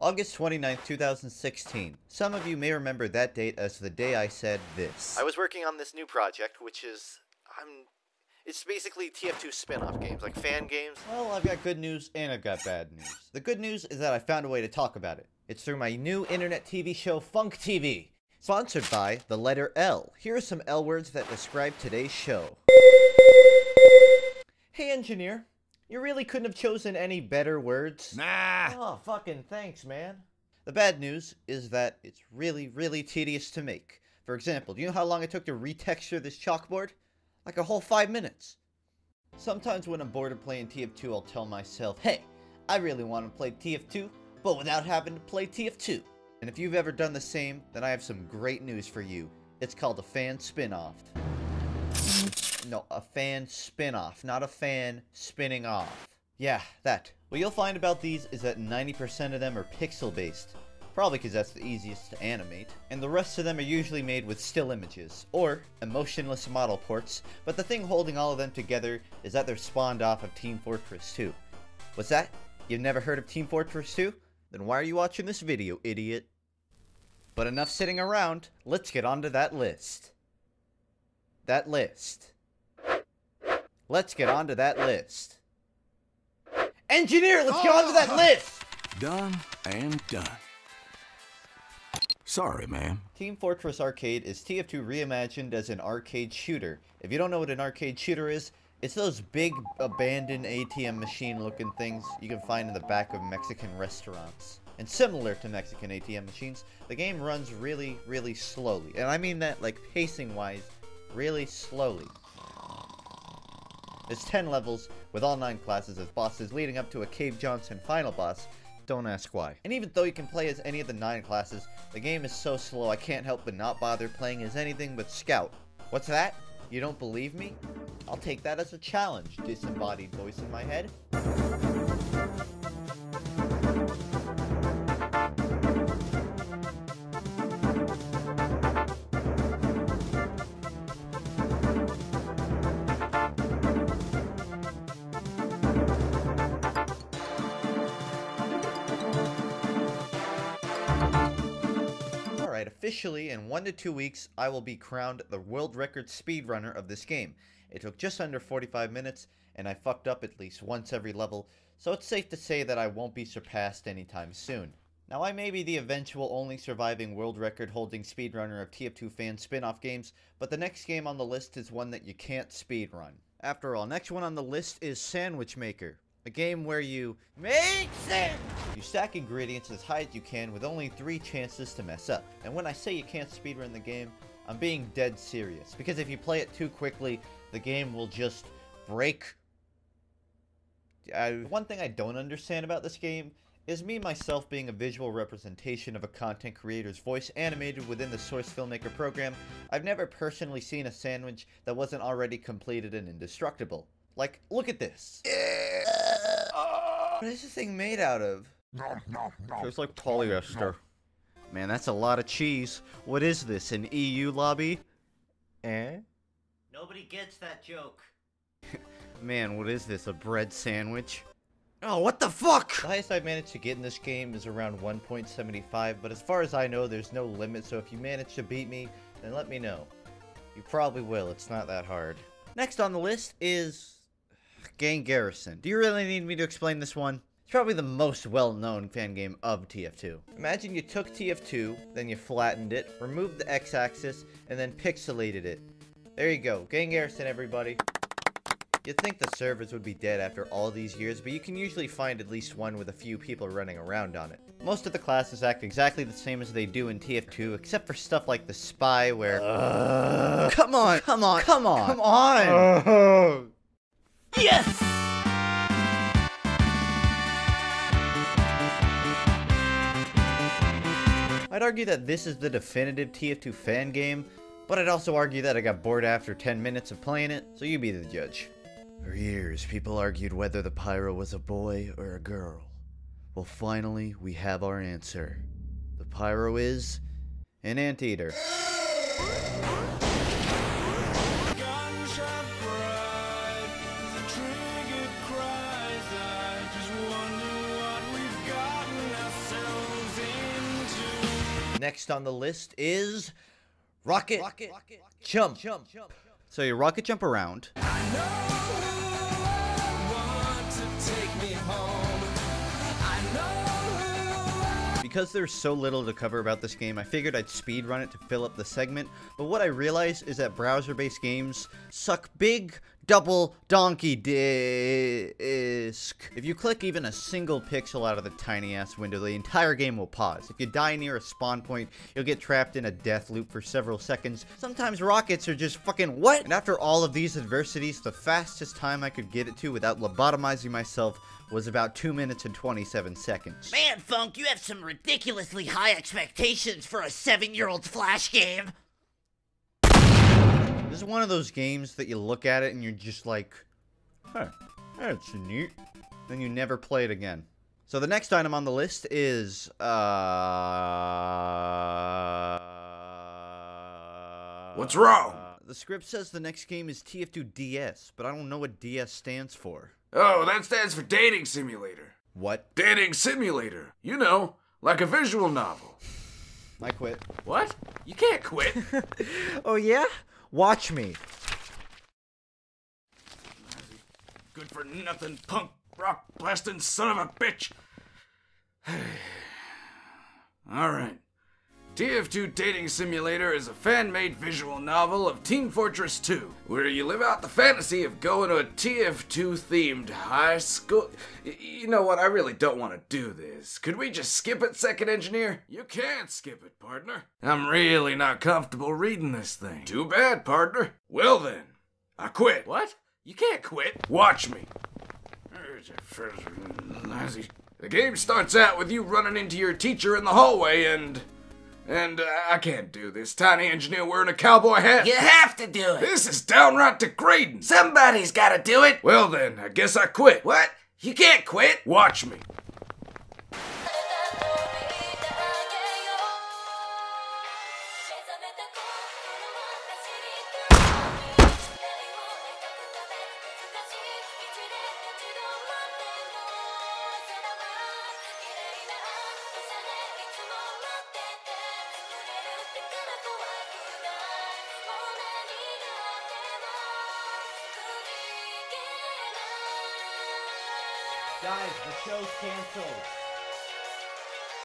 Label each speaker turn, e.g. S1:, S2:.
S1: August 29th, 2016. Some of you may remember that date as the day I said this. I was working on this new project, which is... It's basically TF2 spin-off games, like fan games. Well, I've got good news and I've got bad news. The good news is that I found a way to talk about it. It's through my new internet TV show, Funk TV. Sponsored by the letter L. Here are some L words that describe today's show. Hey, engineer. You really couldn't have chosen any better words?
S2: Nah.
S1: Oh, fucking thanks, man. The bad news is that it's really, really tedious to make. For example, do you know how long it took to retexture this chalkboard? Like a whole 5 minutes. Sometimes when I'm bored of playing TF2, I'll tell myself, hey, I really want to play TF2, but without having to play TF2. And if you've ever done the same, then I have some great news for you. It's called a fan spin-off. No, a fan spin-off, not a fan spinning off. Yeah, that. What you'll find about these is that 90% of them are pixel-based. Probably because that's the easiest to animate. And the rest of them are usually made with still images, or emotionless model ports, but the thing holding all of them together is that they're spawned off of Team Fortress 2. What's that? You've never heard of Team Fortress 2? Then why are you watching this video, idiot? But enough sitting around, let's get onto that list. Let's get onto that list. Engineer, let's get onto that list!
S2: Done and done. Sorry, man.
S1: Team Fortress Arcade is TF2 reimagined as an arcade shooter. If you don't know what an arcade shooter is, it's those big, abandoned ATM machine looking things you can find in the back of Mexican restaurants. And similar to Mexican ATM machines, the game runs really, really slowly. And I mean that, like, pacing-wise, really slowly. There's 10 levels, with all 9 classes as bosses, leading up to a Cave Johnson final boss. Don't ask why. And even though you can play as any of the 9 classes, the game is so slow I can't help but not bother playing as anything but Scout. What's that? You don't believe me? I'll take that as a challenge, disembodied voice in my head. Officially, in 1 to 2 weeks, I will be crowned the world record speedrunner of this game. It took just under 45 minutes, and I fucked up at least once every level, so it's safe to say that I won't be surpassed anytime soon. Now, I may be the eventual only surviving world record holding speedrunner of TF2 fan spin-off games, but the next game on the list is one that you can't speedrun. After all, next one on the list is Sandwich Maker. A game where you make sandwich! You stack ingredients as high as you can with only 3 chances to mess up. And when I say you can't speedrun the game, I'm being dead serious. Because if you play it too quickly, the game will just break. One thing I don't understand about this game is me myself being a visual representation of a content creator's voice animated within the Source Filmmaker program. I've never personally seen a sandwich that wasn't already completed and indestructible. Like, look at this. What is this thing made out of? It's like polyester. Man, that's a lot of cheese. What is this, an EU lobby?
S3: Nobody gets that joke.
S1: Man, what is this, a bread sandwich? Oh, what the fuck? The highest I've managed to get in this game is around 1.75, but as far as I know, there's no limit, so if you manage to beat me, then let me know. You probably will, it's not that hard. Next on the list is Gang Garrison. Do you really need me to explain this one? It's probably the most well-known fan game of TF2. Imagine you took TF2, then you flattened it, removed the X-axis, and then pixelated it. There you go. Gang Garrison, everybody. You'd think the servers would be dead after all these years, but you can usually find at least one with a few people running around on it. Most of the classes act exactly the same as they do in TF2, except for stuff like the Spy, where... Come on! Come on! Come on! Come on! Yes! I'd argue that this is the definitive TF2 fan game, but I'd also argue that I got bored after 10 minutes of playing it, so you be the judge. For years, people argued whether the Pyro was a boy or a girl. Well, finally, we have our answer. The Pyro is an anteater. Next on the list is rocket jump. So you rocket jump around. Because there's so little to cover about this game, I figured I'd speedrun it to fill up the segment, but what I realized is that browser-based games suck big double donkey disc. If you click even a single pixel out of the tiny-ass window, the entire game will pause. If you die near a spawn point, you'll get trapped in a death loop for several seconds. Sometimes rockets are just fucking what? And after all of these adversities, the fastest time I could get it to without lobotomizing myself was about 2 minutes and 27 seconds.
S3: Man, Funk, you have some ridiculously high expectations for a 7-year-old's Flash game.
S1: This is one of those games that you look at it and you're just like, huh, that's neat. Then you never play it again. So the next item on the list is,
S4: What's wrong?
S1: The script says the next game is TF2 DS, but I don't know what DS stands for.
S4: Oh, that stands for Dating Simulator.
S1: What?
S4: Dating Simulator. You know, like a visual novel.
S1: I quit.
S4: What? You can't quit.
S1: Oh yeah? Watch me.
S4: Good for nothing, punk, rock blasting son of a bitch. Alright. TF2 Dating Simulator is a fan-made visual novel of Team Fortress 2, where you live out the fantasy of going to a TF2-themed high school. You know what, I really don't want to do this. Could we just skip it, Second Engineer? You can't skip it, partner. I'm really not comfortable reading this thing. Too bad, partner. Well then, I quit. What? You can't quit. Watch me. The game starts out with you running into your teacher in the hallway and I can't do this. Tiny Engineer wearing a cowboy hat.
S3: You have to do it.
S4: This is downright degrading.
S3: Somebody's gotta do it.
S4: Well then, I guess I quit.
S3: What? You can't quit.
S4: Watch me.
S1: Guys, the show's canceled.